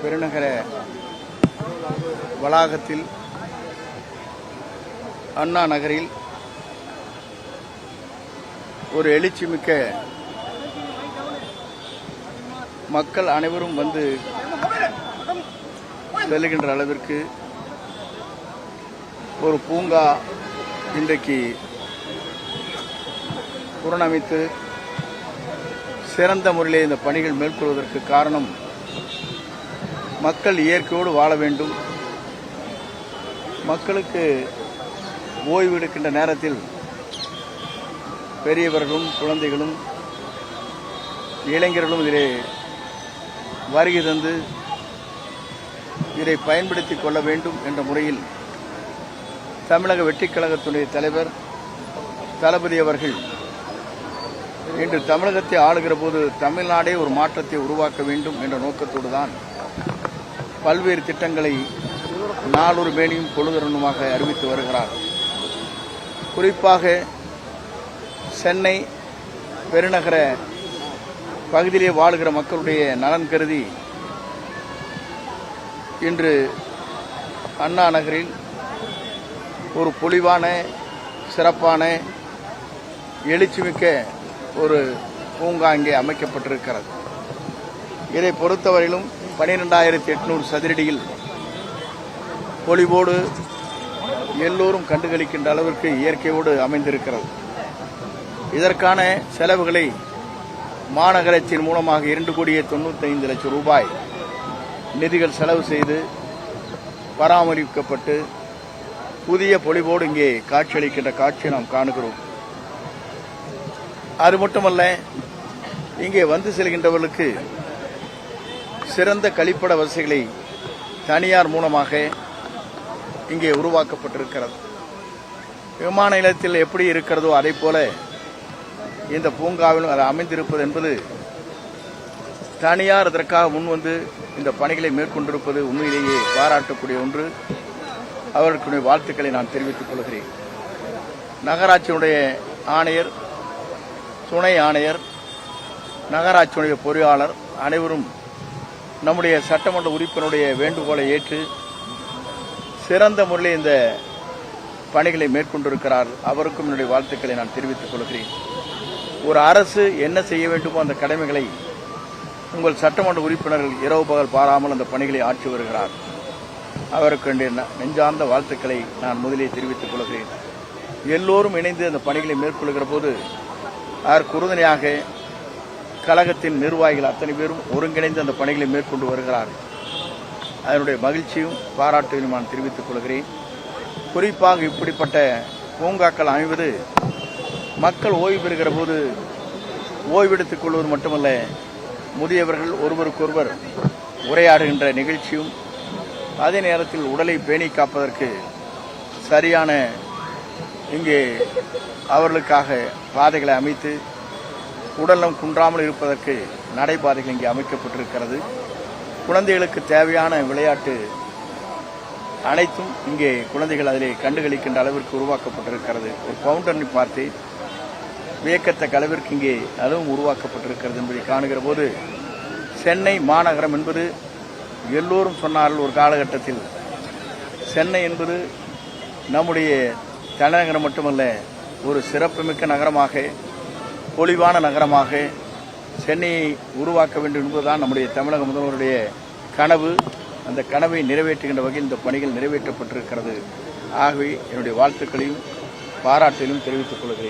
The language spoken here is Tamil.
பெருநகர வளாகத்தில் அண்ணா நகரில் ஒரு எழுச்சிமிக்க மக்கள் அனைவரும் வந்து செல்லுகின்ற அளவிற்கு ஒரு பூங்கா இன்றைக்கு புறணமைத்து சிறந்த முறையில் இந்த பணிகள் மேற்கொள்வதற்கு காரணம் மக்கள் இயற்கையோடு வாழ வேண்டும். மக்களுக்கு ஓய்வு எடுக்கின்ற நேரத்தில் பெரியவர்களும் குழந்தைகளும் இளைஞர்களும் இதிலே வருகை தந்து இதை பயன்படுத்திக் கொள்ள வேண்டும் என்ற முறையில் தமிழக வெற்றிக் கழகத்துடைய தலைவர் தளபதி அவர்கள் இன்று தமிழகத்தை ஆளுகிற போது தமிழ்நாடே ஒரு மாற்றத்தை உருவாக்க வேண்டும் என்ற நோக்கத்தோடு தான் பல்வேறு திட்டங்களை நாளொரு மேனியும் பொழுதரனுமாக அறிவித்து வருகிறார். குறிப்பாக சென்னை பெருநகர பகுதியிலே வாழுகிற மக்களுடைய நலன் கருதி இன்று அண்ணா நகரில் ஒரு பொலிவான சிறப்பான எழுச்சிமிக்க ஒரு பூங்கா இங்கே அமைக்கப்பட்டிருக்கிறது. இதை பொறுத்தவரையிலும் 12,800 சதுரடியில் பொலிவோடு எல்லோரும் கண்டுகளிக்கின்ற அளவிற்கு இயற்கையோடு அமைந்திருக்கிறது. இதற்கான செலவுகளை மாநகராட்சியின் மூலமாக 2,95,00,000 ரூபாய் நிதிகள் செலவு செய்து பராமரிக்கப்பட்டு புதிய பொலிவோடு இங்கே காட்சியளிக்கின்ற காட்சியை நாம் காணுகிறோம். அது மட்டுமல்ல, இங்கே வந்து செல்கின்றவர்களுக்கு சிறந்த கழிப்பட வசதிகளை தனியார் மூலமாக இங்கே உருவாக்கப்பட்டிருக்கிறது. விமான நிலையத்தில் எப்படி இருக்கிறதோ அதை போல இந்த பூங்காவிலும் அது அமைந்திருப்பது என்பது தனியார் இதற்காக முன்வந்து இந்த பணிகளை மேற்கொண்டிருப்பது உண்மையிலேயே பாராட்டக்கூடிய ஒன்று. அவர்களுடைய வாழ்த்துக்களை நான் தெரிவித்துக் கொள்கிறேன். நகராட்சியினுடைய ஆணையர், துணை ஆணையர், நகராட்சியினுடைய பொறியாளர் அனைவரும் நம்முடைய சட்டமன்ற உறுப்பினருடைய வேண்டுகோளை ஏற்று சிறந்த முறையில் இந்த பணிகளை மேற்கொண்டிருக்கிறார். அவருக்கும் என்னுடைய வாழ்த்துக்களை நான் தெரிவித்துக் கொள்கிறேன். ஒரு அரசு என்ன செய்ய வேண்டுமோ அந்த கடமைகளை உங்கள் சட்டமன்ற உறுப்பினர்கள் இரவு பகல் பாராமல் அந்த பணிகளை ஆற்றி வருகிறார். அவருக்கு நெஞ்சார்ந்த வாழ்த்துக்களை நான் முதலே தெரிவித்துக் கொள்கிறேன். எல்லோரும் இணைந்து அந்த பணிகளை மேற்கொள்கிற போது அதற்கு உறுதுணையாக கழகத்தின் நிர்வாகிகள் அத்தனை பேரும் ஒருங்கிணைந்து அந்த பணிகளை மேற்கொண்டு வருகிறார்கள். அதனுடைய மகிழ்ச்சியும் பாராட்டையும் நான் தெரிவித்துக் கொள்கிறேன். குறிப்பாக இப்படிப்பட்ட பூங்காக்கள் அமைவது மக்கள் ஓய்வு பெறுகிற போது ஓய்வெடுத்துக் கொள்வது மட்டுமல்ல, முதியவர்கள் ஒருவருக்கொருவர் உரையாடுகின்ற நிகழ்ச்சியும், அதே நேரத்தில் உடலை பேணி காப்பதற்கு சரியான இங்கே அவர்களுக்காக பாதைகளை அமைத்து உடல்நலம் குன்றாமல் இருப்பதற்கு நடைபாதைகள் இங்கே அமைக்கப்பட்டிருக்கிறது. குழந்தைகளுக்கு தேவையான விளையாட்டு அனைத்தும் இங்கே குழந்தைகள் அதிலே கண்டுகளிக்கின்ற அளவிற்கு உருவாக்கப்பட்டிருக்கிறது. ஒரு பவுண்டனை பார்த்து வியக்கத்தக்க அளவிற்கு இங்கே அதுவும் உருவாக்கப்பட்டிருக்கிறது என்பதை காணுகிற போது சென்னை மாநகரம் என்பது எல்லோரும் சொன்னார்கள். ஒரு காலகட்டத்தில் சென்னை என்பது நம்முடைய தலைநகரம் மட்டுமல்ல, ஒரு சிறப்புமிக்க நகரமாக, பொலிவான நகரமாக சென்னையை உருவாக்க வேண்டும் என்பதுதான் நம்முடைய தமிழக முதல்வருடைய கனவு. அந்த கனவை நிறைவேற்றுகின்ற வகையில் இந்த பணிகள் நிறைவேற்றப்பட்டிருக்கிறது. ஆகவே என்னுடைய வாழ்த்துக்களையும் பாராட்டிலும் தெரிவித்துக் கொள்கிறேன்.